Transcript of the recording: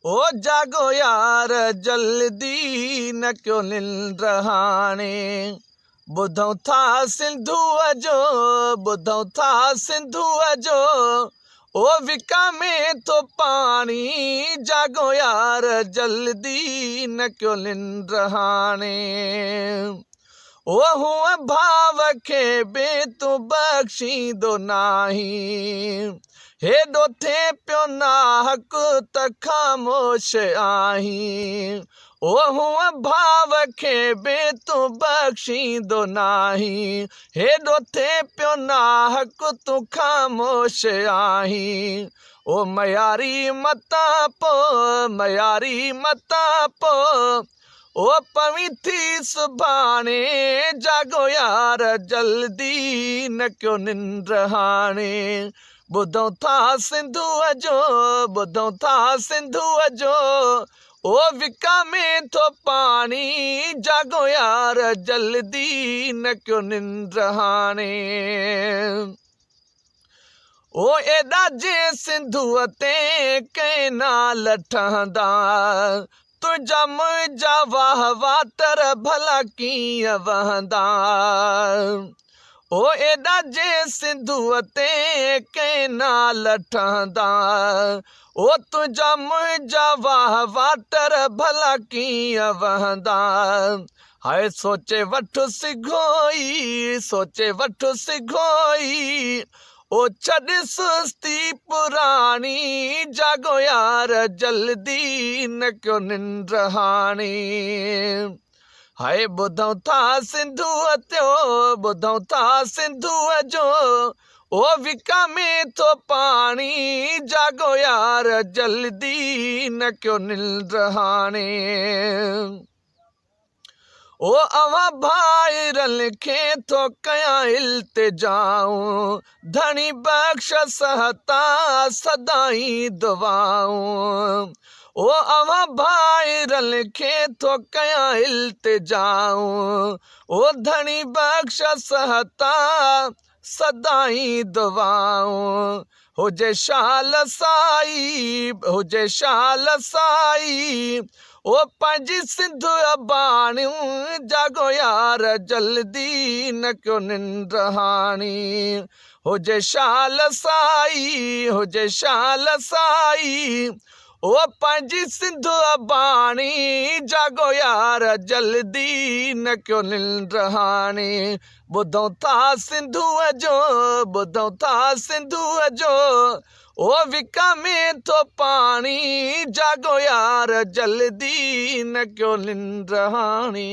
ओ जागो यार जल्दी न क्यों निंड हाणे ॿुधऊं था सिंधूअ जो ॿुधऊं था सिंधूअ जो ओ विकामे थो पाणी जागो यार जल्दी न क्यों निंड हाणे ओ हूअ भाव खे बि तूं बख़्शींदो नाहीं हेॾो थिए पियो नाहक त ख़ामोश आहीं ओ हूअ भाव खे बि तूं बख़्शींदो नाहीं हेॾो थिए पियो नाहक तूं ख़ामोश आहीं ओ मयारी मता पो ओ पवी थी सुभाणे जागो यार जल्दी न क्यों निंड हाणे ॿुधऊं था सिंधूअ जो ॿुधऊं था सिंधूअ जो ओ विकामे थो पाणी जागो यार जल्दी न क्यों निंड हाणे ओ एॾा जे सिंधूअ ते कंहिं नाल ठहंदा तुंहिंजा मुंहिंजा वाह वाटर भला कीअं वहंदा ओ एॾा जे सिंधूअ ते कंहिं नाल ठहंदा ओ तुंहिंजा मुंहिंजा वाह वाटर भला कीअं वहंदा हाय सोचे वठु सिघोई ओ छॾ सुस्ती पुराणी जागो यार जल्दी न क्यों निंड हाणे हाय ॿुधऊं था सिंधूअ जो ओ विकामे थो पाणी जागो यार जल्दी न क्यों निंड हाणे ओ अवां भाइरनि खे थो कयां इल्तिजाऊं धणी बख़्श सहता सदाई दुआऊं ओ अवां भाइरनि खे थो कयां इल्तिजाऊं ओ धणी बख़्श सहता सदाई दुआऊं हुजे शाल साई ओ पंहिंजी सिंध बाणियूं जागो यार जल्दी न क्यों निंड हाणी हुजे शाल साई ओ पंहिंजी सिंध बाणी जागो यार जल्दी न क्यों निंड हाणे ॿुधऊं था सिंधूअ जो ओ विकामे थो पाणी जागो यार जल्दी न क्यों निंड हाणे।